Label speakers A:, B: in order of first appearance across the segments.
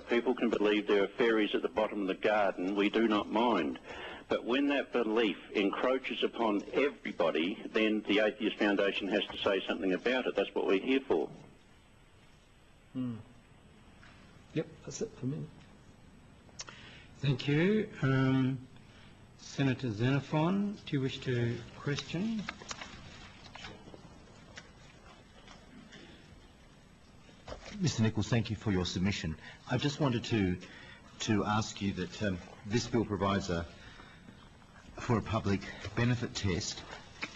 A: people can believe there are fairies at the bottom of the garden, we do not mind. But when that belief encroaches upon everybody, then the Atheist Foundation has to say something about it. That's what we're here for.
B: Yep, that's it for me.
C: Thank you. Senator Xenophon, do you wish to question?
D: Mr. Nicholls, thank you for your submission. I just wanted to ask you that this bill provides for a public benefit test.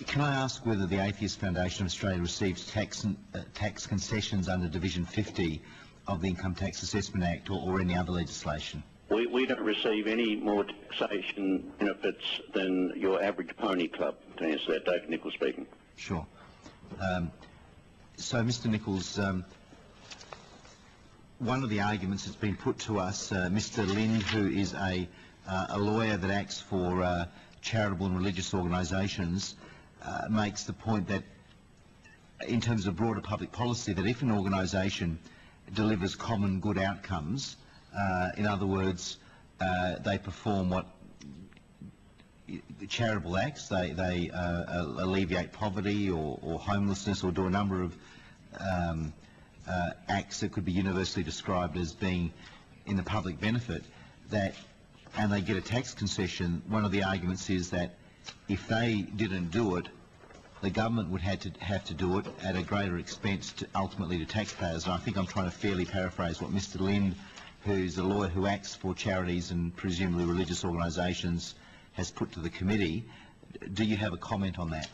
D: Can I ask whether the Atheist Foundation of Australia receives tax concessions under Division 50 of the Income Tax Assessment Act or any other legislation?
A: We don't receive any more taxation benefits than your average pony club, to answer that. David Nicholls speaking.
D: Sure. So, Mr. Nicholls, one of the arguments that's been put to us, Mr. Lind, who is a lawyer that acts for charitable and religious organisations, makes the point that, in terms of broader public policy, that if an organisation delivers common good outcomes, in other words, they perform what charitable acts, they alleviate poverty or homelessness, or do a number of acts that could be universally described as being in the public benefit, and they get a tax concession. One of the arguments is that if they didn't do it, the government would have to do it at a greater expense ultimately to taxpayers. And I think I'm trying to fairly paraphrase what Mr. Lind, who's a lawyer who acts for charities and presumably religious organisations, has put to the committee. Do you have a comment on that?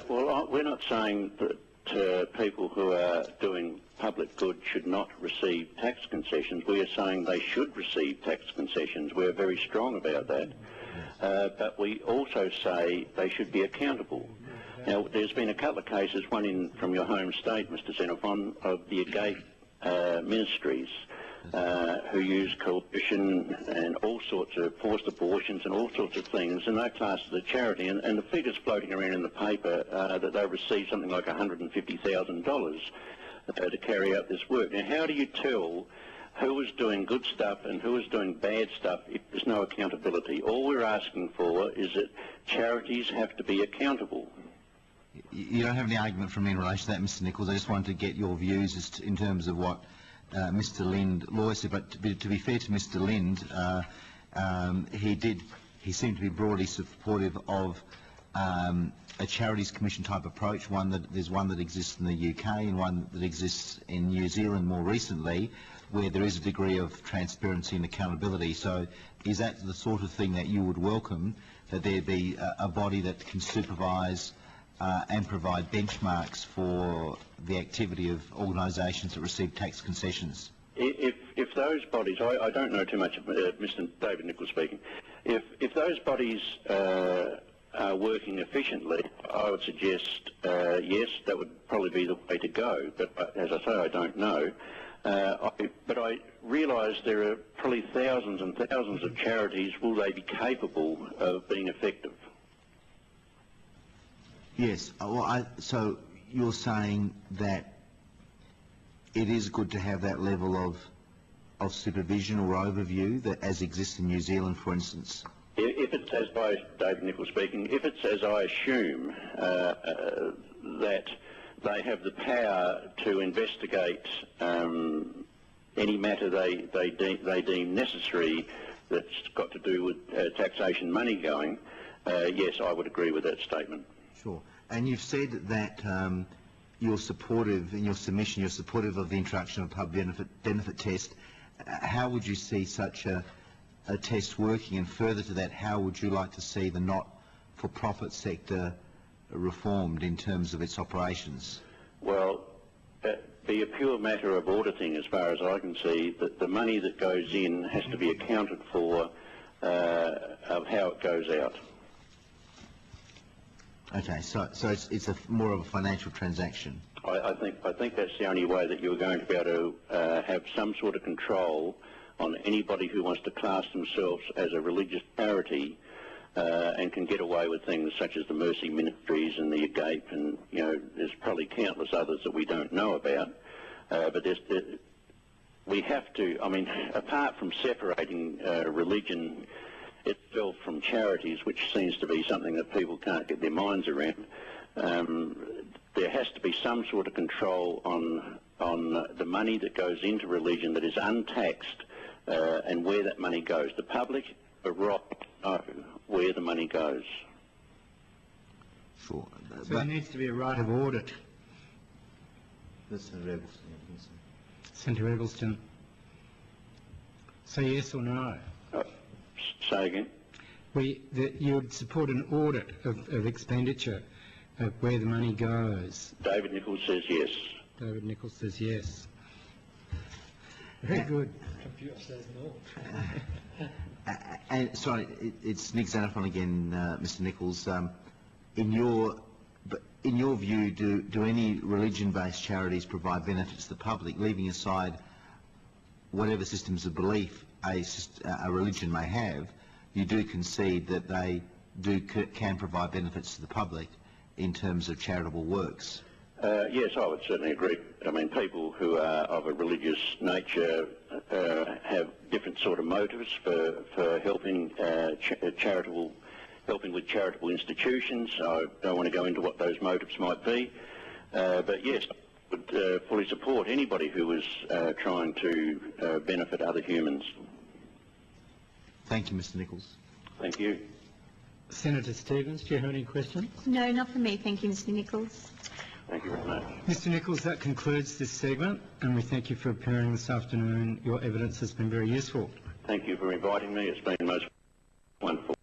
A: Well, we're not saying that people who are doing public good should not receive tax concessions. We are saying they should receive tax concessions. We're very strong about that. But we also say they should be accountable. Now, there's been a couple of cases, one from your home state, Mr. Xenophon, of the agape ministries who use coercion and all sorts of forced abortions and all sorts of things, and they're classed as a charity, and the figures floating around in the paper that they received something like $150,000 to carry out this work. Now, how do you tell who is doing good stuff and who is doing bad stuff if there's no accountability? All we're asking for is that charities have to be accountable.
D: You don't have any argument from me in relation to that, Mr. Nicholls. I just wanted to get your views in terms of what Mr. Lind, lawyer, said. But to be fair to Mr. Lind, he seemed to be broadly supportive of a charities commission type approach. There's one that exists in the UK and one that exists in New Zealand more recently, where there is a degree of transparency and accountability. So is that the sort of thing that you would welcome, that there be a body that can supervise and provide benchmarks for the activity of organisations that receive tax concessions?
A: If those bodies, I don't know too much of Mr. David Nicholls speaking, if those bodies are working efficiently, I would suggest yes, that would probably be the way to go. But as I say, I don't know. But I realise there are probably thousands and thousands of charities. Will they be capable of being effective?
D: Yes. So you're saying that it is good to have that level of supervision or overview that as exists in New Zealand, for instance?
A: If it's as by David Nicholls speaking, if it's as I assume, that they have the power to investigate any matter they deem necessary that's got to do with taxation money going, yes, I would agree with that statement.
D: Sure. And you've said that you're supportive, in your submission, you're supportive of the introduction of a public benefit test. How would you see such a test working? And further to that, how would you like to see the not-for-profit sector reformed in terms of its operations?
A: Well, be a pure matter of auditing as far as I can see, that the money that goes in has to be accounted for of how it goes out.
D: Okay, so it's more of a financial transaction.
A: I think that's the only way that you're going to be able to have some sort of control on anybody who wants to class themselves as a religious charity and can get away with things such as the Mercy Ministries and the Agape, and there's probably countless others that we don't know about. But we have to, I mean, apart from separating religion itself from charities, which seems to be something that people can't get their minds around, there has to be some sort of control on the money that goes into religion that is untaxed and where that money goes. The public are right to know where the money goes.
D: Sure.
C: So there needs to be a right of audit.
D: Senator Eggleston.
C: Senator Eggleston. Say yes or no.
A: Say again?
C: You would support an audit of expenditure of where the money goes.
A: David Nicholls says yes.
C: David Nicholls says yes. Very good.
B: Computer says no.
D: And sorry, it's Nick Xenophon again, Mr. Nicholls. In your view, do any religion-based charities provide benefits to the public, leaving aside whatever systems of belief a religion may have? You do concede that they can provide benefits to the public in terms of charitable works?
A: Yes, I would certainly agree. I mean, people who are of a religious nature have different sort of motives for helping helping with charitable institutions. I don't want to go into what those motives might be, but yes, I would fully support anybody who is trying to benefit other humans.
D: Thank you, Mr. Nicholls.
A: Thank you.
C: Senator Stevens, do you have any questions?
E: No, not for me. Thank you, Mr. Nicholls.
A: Thank you very much.
C: Mr. Nicholls, that concludes this segment, and we thank you for appearing this afternoon. Your evidence has been very useful.
A: Thank you for inviting me. It's been most wonderful.